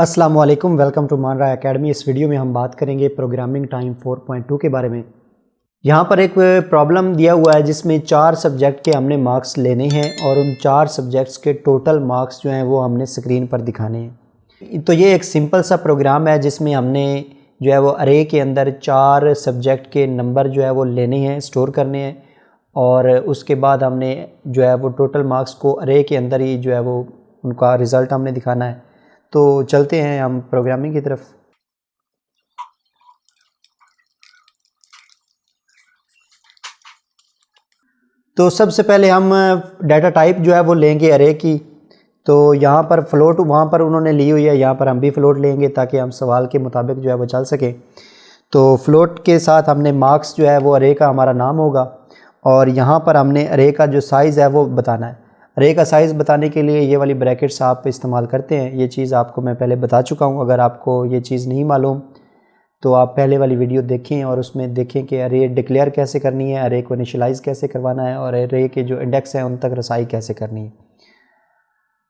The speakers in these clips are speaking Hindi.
अस्सलाम वालेकुम, वेलकम टू मानरा एकेडमी। इस वीडियो में हम बात करेंगे प्रोग्रामिंग टाइम 4.2 के बारे में। यहाँ पर एक प्रॉब्लम दिया हुआ है जिसमें 4 सब्जेक्ट के हमने मार्क्स लेने हैं और उन 4 सब्जेक्ट्स के टोटल मार्क्स जो हैं वो हमने स्क्रीन पर दिखाने हैं। तो ये एक सिंपल सा प्रोग्राम है जिसमें हमने जो है वो अरे के अंदर 4 सब्जेक्ट के नंबर जो है वो लेने हैं, स्टोर करने हैं और उसके बाद हमने जो है वो टोटल मार्क्स को अरे के अंदर ही जो है वो उनका रिज़ल्ट हमने दिखाना है। तो चलते हैं हम प्रोग्रामिंग की तरफ। तो सबसे पहले हम डाटा टाइप जो है वो लेंगे अरे की। तो यहाँ पर फ्लोट वहाँ पर उन्होंने ली हुई है, यहाँ पर हम भी फ्लोट लेंगे ताकि हम सवाल के मुताबिक जो है वो चल सके। तो फ्लोट के साथ हमने मार्क्स जो है वो अरे का हमारा नाम होगा और यहाँ पर हमने अरे का जो साइज़ है वो बताना है। अरे का साइज़ बताने के लिए ये वाली ब्रैकेट्स आप इस्तेमाल करते हैं। ये चीज़ आपको मैं पहले बता चुका हूँ। अगर आपको ये चीज़ नहीं मालूम तो आप पहले वाली वीडियो देखें और उसमें देखें कि अरे डिक्लेयर कैसे करनी है, अरे को इनिशियलाइज़ कैसे करवाना है और अरे के जो इंडेक्स हैं उन तक रसाई कैसे करनी है।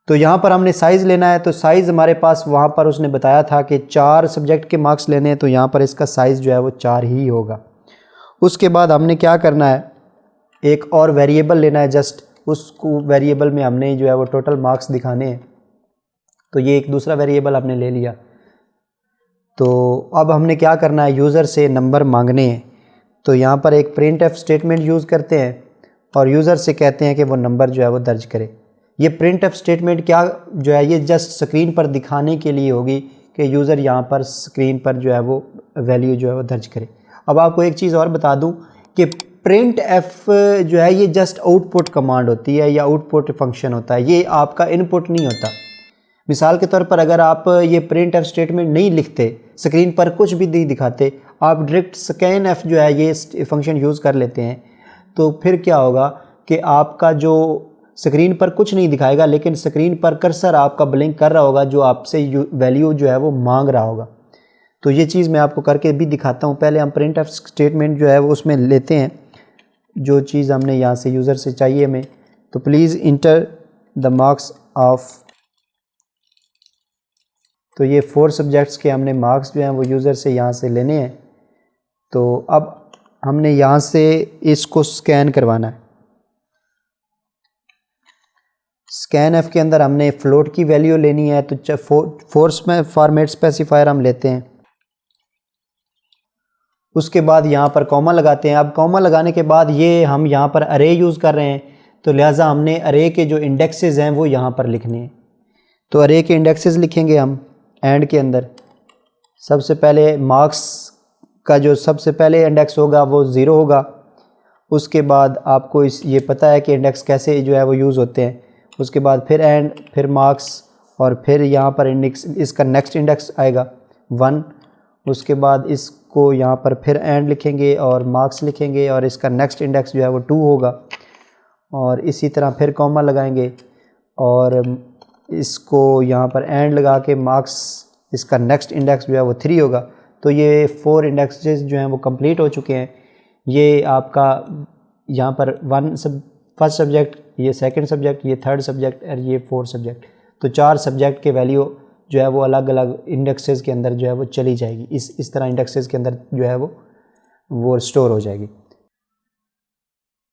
तो यहाँ पर हमने साइज़ लेना है। तो साइज़ हमारे पास वहाँ पर उसने बताया था कि 4 सब्जेक्ट के मार्क्स लेने हैं, तो यहाँ पर इसका साइज़ जो है वो 4 ही होगा। उसके बाद हमने क्या करना है, एक और वेरिएबल लेना है। जस्ट उसको वेरिएबल में हमने जो है वो टोटल मार्क्स दिखाने हैं। तो ये एक दूसरा वेरिएबल हमने ले लिया। तो अब हमने क्या करना है, यूज़र से नंबर मांगने हैं। तो यहाँ पर एक प्रिंट एफ स्टेटमेंट यूज़ करते हैं और यूज़र से कहते हैं कि वो नंबर जो है वो दर्ज करे। ये प्रिंट एफ स्टेटमेंट क्या जो है, ये जस्ट स्क्रीन पर दिखाने के लिए होगी कि यूज़र यहाँ पर स्क्रीन पर जो है वो वैल्यू जो है वो दर्ज करे। अब आपको एक चीज़ और बता दूँ कि प्रिंट एफ जो है ये जस्ट आउटपुट कमांड होती है या आउटपुट फंक्शन होता है, ये आपका इनपुट नहीं होता। मिसाल के तौर पर अगर आप ये प्रिंट एफ स्टेटमेंट नहीं लिखते, स्क्रीन पर कुछ भी नहीं दिखाते, आप डायरेक्ट स्कैन एफ जो है ये फंक्शन यूज़ कर लेते हैं, तो फिर क्या होगा कि आपका जो स्क्रीन पर कुछ नहीं दिखाएगा लेकिन स्क्रीन पर कर्सर आपका ब्लिंक कर रहा होगा जो आपसे वैल्यू जो है वो मांग रहा होगा। तो ये चीज़ मैं आपको करके भी दिखाता हूँ। पहले हम प्रिंट एफ स्टेटमेंट जो है वो उसमें लेते हैं जो चीज़ हमने यहाँ से यूज़र से चाहिए हमें। तो please enter the marks of, तो ये 4 सब्जेक्ट्स के हमने मार्क्स जो हैं वो यूज़र से यहाँ से लेने हैं। तो अब हमने यहाँ से इसको स्कैन करवाना है। स्कैन एफ के अंदर हमने फ्लोट की वैल्यू लेनी है। तो फोर्स में फॉर्मेट स्पेसिफायर हम लेते हैं। उसके बाद यहाँ पर कॉमा लगाते हैं। अब कॉमा लगाने के बाद ये हम यहाँ पर अरे यूज़ कर रहे हैं, तो लिहाजा हमने अरे के जो इंडेक्सेस हैं वो यहाँ पर लिखने हैं। तो अरे के इंडेक्सेस लिखेंगे हम एंड के अंदर। सबसे पहले मार्क्स का जो सबसे पहले इंडेक्स होगा वो 0 होगा। उसके बाद आपको ये पता है कि इंडेक्स कैसे जो है वो यूज़ होते हैं। उसके बाद फिर एंड, फिर मार्क्स और फिर यहाँ पर इंडेक्स, इसका नेक्स्ट इंडेक्स आएगा 1। उसके बाद इसको यहाँ पर फिर एंड लिखेंगे और मार्क्स लिखेंगे और इसका नेक्स्ट इंडेक्स जो है वो 2 होगा। और इसी तरह फिर कॉमा लगाएंगे और इसको यहाँ पर एंड लगा के मार्क्स, इसका नेक्स्ट इंडेक्स जो है वो 3 होगा। तो ये 4 इंडेक्सेस जो हैं वो कंप्लीट हो चुके हैं। ये आपका यहाँ पर फर्स्ट सब्जेक्ट, ये सेकंड सब्जेक्ट, ये थर्ड सब्जेक्ट और ये 4 सब्जेक्ट। तो 4 सब्जेक्ट के वैल्यू जो है वो अलग अलग इंडेक्सेस के अंदर जो है वो चली जाएगी। इस तरह इंडेक्सेस के अंदर जो है वो स्टोर हो जाएगी।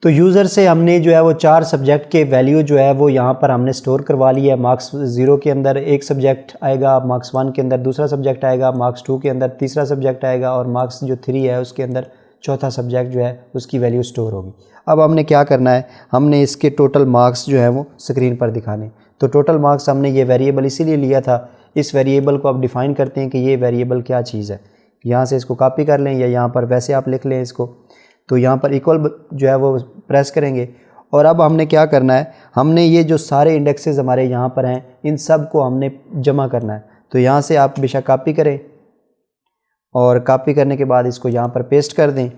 तो यूज़र से हमने जो है वो 4 सब्जेक्ट के वैल्यू जो है वो यहाँ पर हमने स्टोर करवा लिया है। मार्क्स 0 के अंदर एक सब्जेक्ट आएगा, मार्क्स 1 के अंदर दूसरा सब्जेक्ट आएगा, मार्क्स 2 के अंदर तीसरा सब्जेक्ट आएगा और मार्क्स जो 3 है उसके अंदर चौथा सब्जेक्ट जो है उसकी वैल्यू स्टोर होगी। अब हमने क्या करना है, हमने इसके टोटल मार्क्स जो है वो स्क्रीन पर दिखाने। तो टोटल मार्क्स हमने ये वेरिएबल इसीलिए लिया था। इस वेरिएबल को अब डिफ़ाइन करते हैं कि ये वेरिएबल क्या चीज़ है। यहाँ से इसको कॉपी कर लें या यहाँ पर वैसे आप लिख लें इसको। तो यहाँ पर इक्वल जो है वो प्रेस करेंगे और अब हमने क्या करना है, हमने ये जो सारे इंडेक्सेस हमारे यहाँ पर हैं इन सब को हमने जमा करना है। तो यहाँ से आप बेशक कॉपी करें और कॉपी करने के बाद इसको यहाँ पर पेस्ट कर दें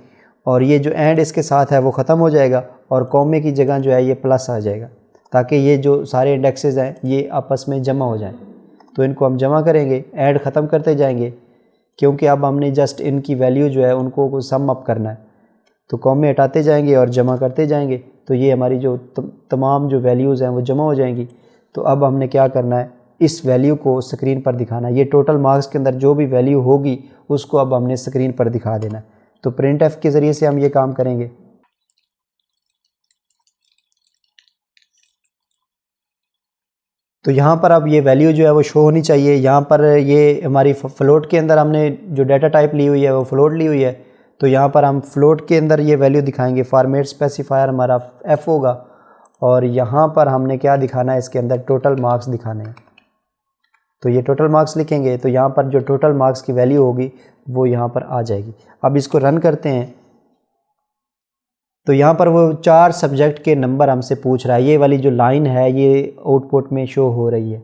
और ये जो एंड इसके साथ है वो ख़त्म हो जाएगा और कॉमे की जगह जो है ये प्लस आ जाएगा ताकि ये जो सारे इंडेक्सेस हैं ये आपस में जमा हो जाएं। तो इनको हम जमा करेंगे, ऐड ख़त्म करते जाएंगे क्योंकि अब हमने जस्ट इनकी वैल्यू जो है उनको सम अप करना है। तो कॉमे हटाते जाएंगे और जमा करते जाएंगे तो ये हमारी जो तमाम जो वैल्यूज़ हैं वो जमा हो जाएंगी। तो अब हमने क्या करना है, इस वैल्यू को स्क्रीन पर दिखाना है। ये टोटल मार्क्स के अंदर जो भी वैल्यू होगी उसको अब हमने स्क्रीन पर दिखा देना। तो प्रिंट एफ के ज़रिए से हम ये काम करेंगे। तो यहाँ पर अब ये वैल्यू जो है वो शो होनी चाहिए। यहाँ पर ये हमारी फ्लोट के अंदर हमने जो डाटा टाइप ली हुई है वो फ्लोट ली हुई है। तो यहाँ पर हम फ्लोट के अंदर ये वैल्यू दिखाएंगे। फॉर्मेट स्पेसिफायर हमारा एफ होगा और यहाँ पर हमने क्या दिखाना है, इसके अंदर टोटल मार्क्स दिखाने हैं। तो ये टोटल मार्क्स लिखेंगे तो यहाँ पर जो टोटल मार्क्स की वैल्यू होगी वो यहाँ पर आ जाएगी। अब इसको रन करते हैं तो यहाँ पर वो 4 सब्जेक्ट के नंबर हमसे पूछ रहा है। ये वाली जो लाइन है ये आउटपुट में शो हो रही है।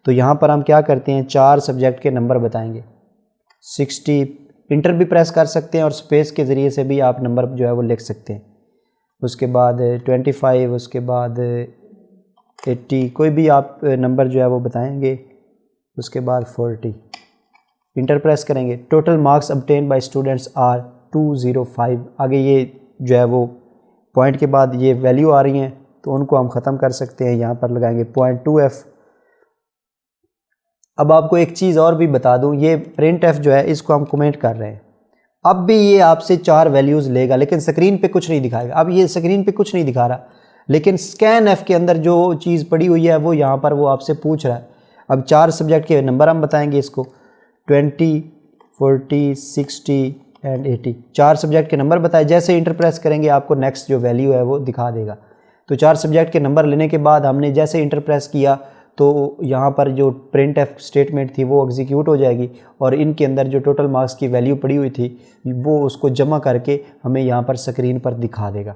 तो यहाँ पर हम क्या करते हैं, 4 सब्जेक्ट के नंबर बताएंगे। 60 इंटर भी प्रेस कर सकते हैं और स्पेस के ज़रिए से भी आप नंबर जो है वो लिख सकते हैं। उसके बाद 25, उसके बाद 80, कोई भी आप नंबर जो है वो बताएंगे। उसके बाद 40 इंटर प्रेस करेंगे। Total marks obtain by students are 205। आगे ये जो है वो पॉइंट के बाद ये वैल्यू आ रही हैं तो उनको हम ख़त्म कर सकते हैं। यहाँ पर लगाएंगे 0.2f। अब आपको एक चीज़ और भी बता दूँ, ये प्रिंट एफ जो है इसको हम कमेंट कर रहे हैं। अब भी ये आपसे 4 वैल्यूज़ लेगा लेकिन स्क्रीन पे कुछ नहीं दिखाएगा। अब ये स्क्रीन पे कुछ नहीं दिखा रहा लेकिन स्कैन एफ के अंदर जो चीज़ पड़ी हुई है वो यहाँ पर वो आपसे पूछ रहा है। अब 4 सब्जेक्ट के नंबर हम बताएंगे इसको 20, 40, 60 एंड 80। 4 सब्जेक्ट के नंबर बताए। जैसे इंटर प्रेस करेंगे आपको नेक्स्ट जो वैल्यू है वो दिखा देगा। तो 4 सब्जेक्ट के नंबर लेने के बाद हमने जैसे इंटर प्रेस किया तो यहाँ पर जो प्रिंट एफ स्टेटमेंट थी वो एग्जीक्यूट हो जाएगी और इनके अंदर जो टोटल मार्क्स की वैल्यू पड़ी हुई थी वो उसको जमा करके हमें यहाँ पर स्क्रीन पर दिखा देगा।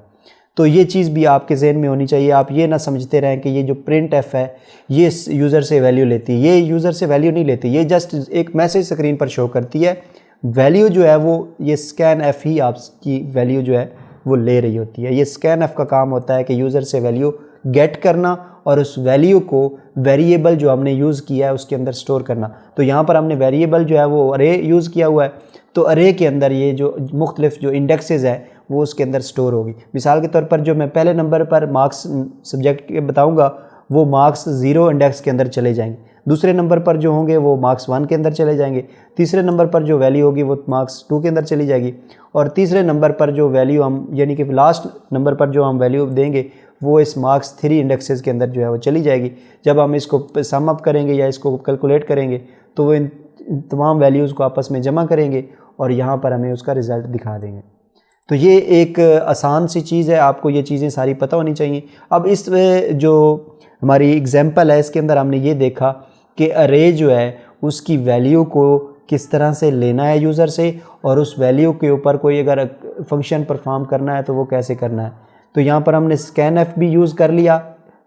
तो ये चीज़ भी आपके जहन में होनी चाहिए। आप ये ना समझते रहें कि ये जो प्रिंट एफ है ये यूज़र से वैल्यू लेती है। ये यूज़र से वैल्यू नहीं लेती, ये जस्ट एक मैसेज स्क्रीन पर शो करती है। वैल्यू जो है वो ये स्कैन एफ ही आपकी वैल्यू जो है वो ले रही होती है। ये स्कैन एफ का काम होता है कि यूज़र से वैल्यू गेट करना और उस वैल्यू को वेरिएबल जो हमने यूज़ किया है उसके अंदर स्टोर करना। तो यहाँ पर हमने वेरिएबल जो है वो अरे यूज़ किया हुआ है तो अरे के अंदर ये जो मुख्तलिफ जो इंडेक्सेस हैं वो उसके अंदर स्टोर होगी। मिसाल के तौर पर जो मैं पहले नंबर पर मार्क्स सब्जेक्ट के बताऊँगा वो मार्क्स 0 इंडेक्स के अंदर चले जाएंगे। दूसरे नंबर पर जो होंगे वो मार्क्स 1 के अंदर चले जाएंगे। तीसरे नंबर पर जो वैल्यू होगी वो मार्क्स 2 के अंदर चली जाएगी और तीसरे नंबर पर जो वैल्यू हम यानी कि लास्ट नंबर पर जो हम वैल्यू देंगे वो इस मार्क्स 3 इंडेक्सेस के अंदर जो है वो चली जाएगी। जब हम इसको सम अप करेंगे या इसको कैलकुलेट करेंगे तो वो इन तमाम वैल्यूज़ को आपस में जमा करेंगे और यहाँ पर हमें उसका रिज़ल्ट दिखा देंगे। तो ये एक आसान सी चीज़ है, आपको ये चीज़ें सारी पता होनी चाहिए। अब इस जो हमारी एग्जांपल है इसके अंदर हमने ये देखा कि अरे जो है उसकी वैल्यू को किस तरह से लेना है यूज़र से और उस वैल्यू के ऊपर कोई अगर फंक्शन परफॉर्म करना है तो वो कैसे करना है। तो यहाँ पर हमने स्कैन एफ भी यूज़ कर लिया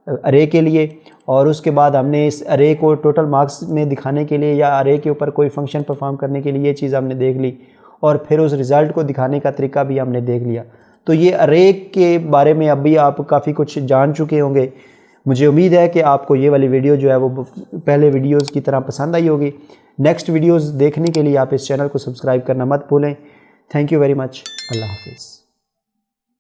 अरे के लिए और उसके बाद हमने इस अरे को टोटल मार्क्स में दिखाने के लिए या अरे के ऊपर कोई फंक्शन परफॉर्म करने के लिए ये चीज़ हमने देख ली और फिर उस रिज़ल्ट को दिखाने का तरीका भी हमने देख लिया। तो ये अरे के बारे में अभी आप काफ़ी कुछ जान चुके होंगे। मुझे उम्मीद है कि आपको ये वाली वीडियो जो है वो पहले वीडियोज़ की तरह पसंद आई होगी। नेक्स्ट वीडियोज़ देखने के लिए आप इस चैनल को सब्सक्राइब करना मत भूलें। Thank you very much. अल्लाह हाफिज़।